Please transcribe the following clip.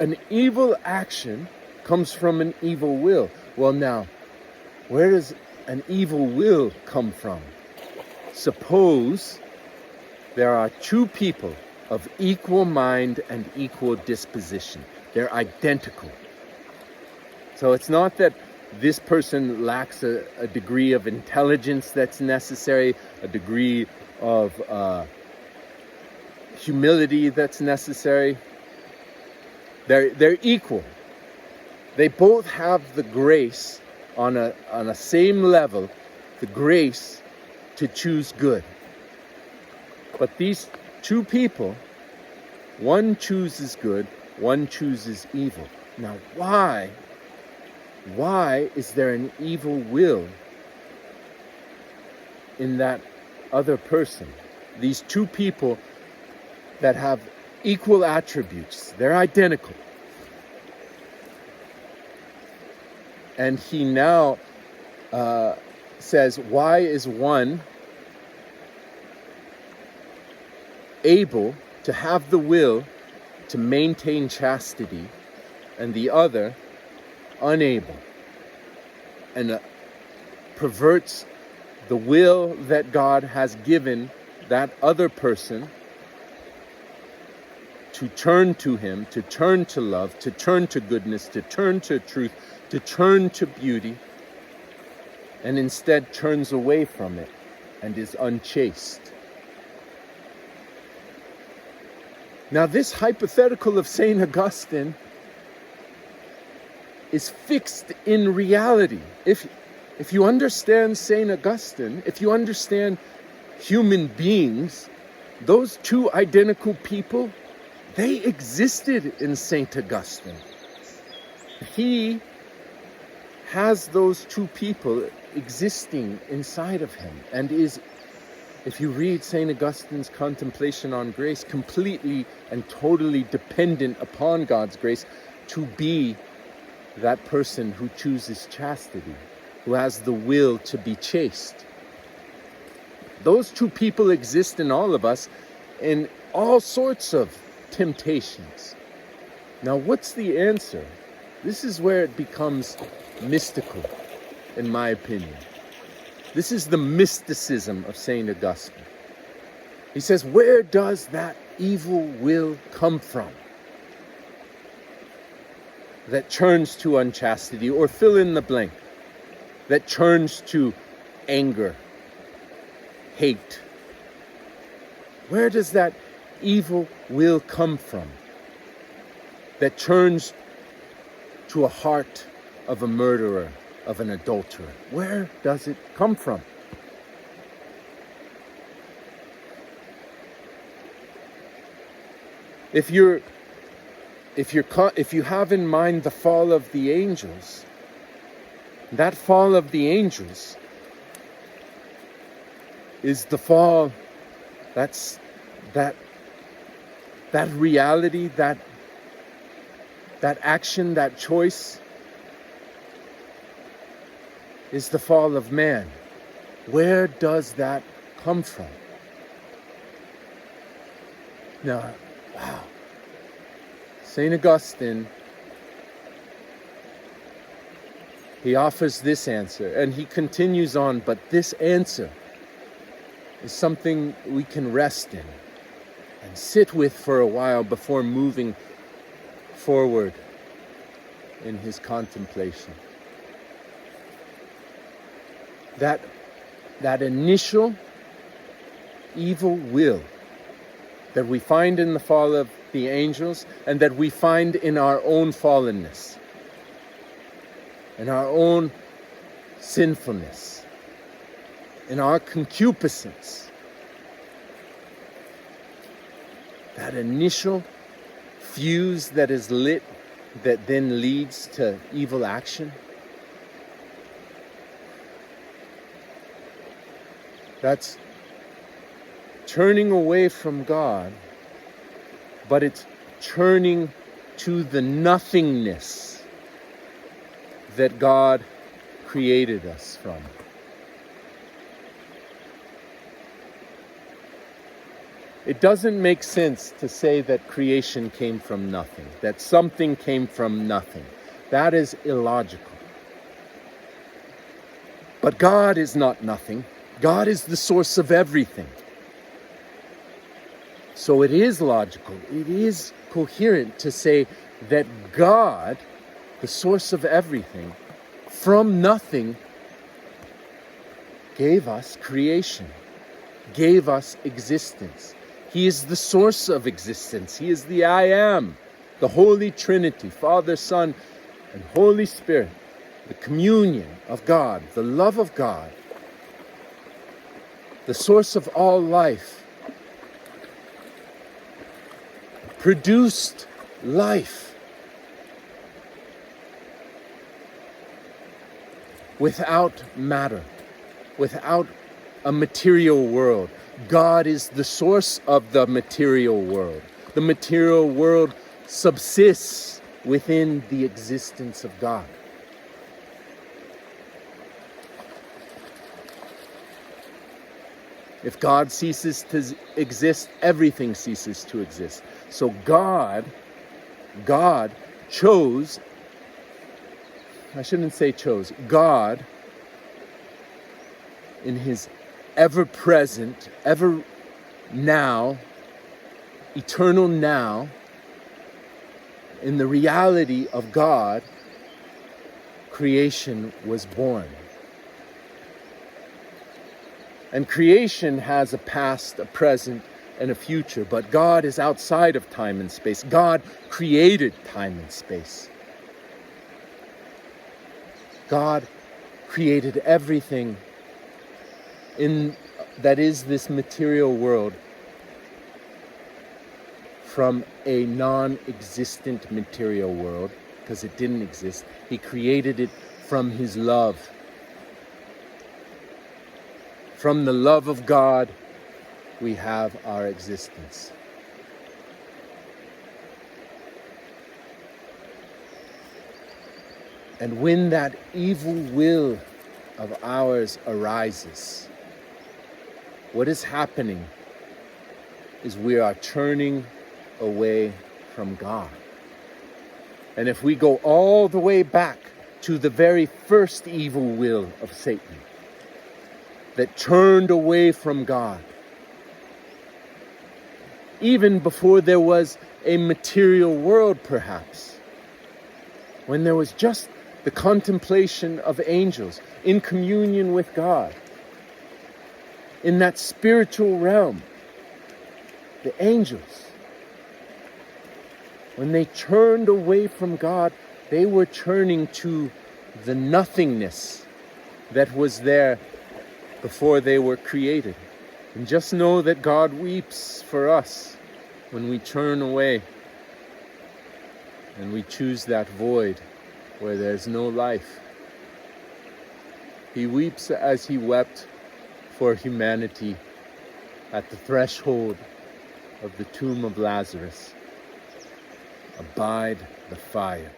An evil action comes from an evil will. Well, now, where does an evil will come from? Suppose there are two people of equal mind and equal disposition. They're identical. So it's not that this person lacks a degree of intelligence that's necessary, a degree of humility that's necessary. They're equal. They both have the grace on a same level, the grace to choose good. But these two people, one chooses good, one chooses evil. Now, why is there an evil will in that other person? These two people that have equal attributes, they're identical. And he now says, why is one able to have the will to maintain chastity and the other unable, and perverts the will that God has given that other person to turn to him, to turn to love, to turn to goodness, to turn to truth, to turn to beauty, and instead turns away from it and is unchaste. Now, this hypothetical of St. Augustine is fixed in reality. If you understand St. Augustine, if you understand human beings, those two identical people, they existed in St. Augustine. He has those two people existing inside of him, and is, if you read St. Augustine's Contemplation on Grace, completely and totally dependent upon God's grace to be that person who chooses chastity, who has the will to be chaste. Those two people exist in all of us in all sorts of temptations. Now, what's the answer? This is where it becomes mystical, in my opinion. This is the mysticism of St. Augustine. He says, where does that evil will come from that turns to unchastity, or fill in the blank, that turns to anger, hate? Where does that evil will come from that turns to a heart of a murderer, of an adulterer? Where does it come from? If you have in mind the fall of the angels, that fall of the angels is the fall, that's that reality, that action, that choice is the fall of man. Where does that come from? Now, wow. St. Augustine, he offers this answer, and he continues on, but this answer is something we can rest in and sit with for a while before moving forward in his contemplation. That initial evil will that we find in the fall of the angels, and that we find in our own fallenness, in our own sinfulness, in our concupiscence. That initial fuse that is lit, that then leads to evil action. That's turning away from God, but it's turning to the nothingness that God created us from. It doesn't make sense to say that creation came from nothing, that something came from nothing. That is illogical. But God is not nothing. God is the source of everything. So it is logical, it is coherent to say that God, the source of everything, from nothing, gave us creation, gave us existence. He is the source of existence. He is the I Am, the Holy Trinity, Father, Son, and Holy Spirit, the communion of God, the love of God, the source of all life, produced life without matter, without a material world. God is the source of the material world. The material world subsists within the existence of God. If God ceases to exist, everything ceases to exist. So God chose, I shouldn't say chose, God, in His ever-present, ever now, eternal now, in the reality of God, creation was born. And creation has a past, a present, and a future, but God is outside of time and space. God created time and space. God created everything that is this material world from a non-existent material world, because it didn't exist. He created it from His love. From the love of God, we have our existence. And when that evil will of ours arises, what is happening is we are turning away from God. And if we go all the way back to the very first evil will of Satan that turned away from God, even before there was a material world perhaps, when there was just the contemplation of angels in communion with God, in that spiritual realm, the angels, when they turned away from God, they were turning to the nothingness that was there before they were created. And just know that God weeps for us when we turn away and we choose that void where there's no life. He weeps as He wept for humanity at the threshold of the tomb of Lazarus. Abide the fire.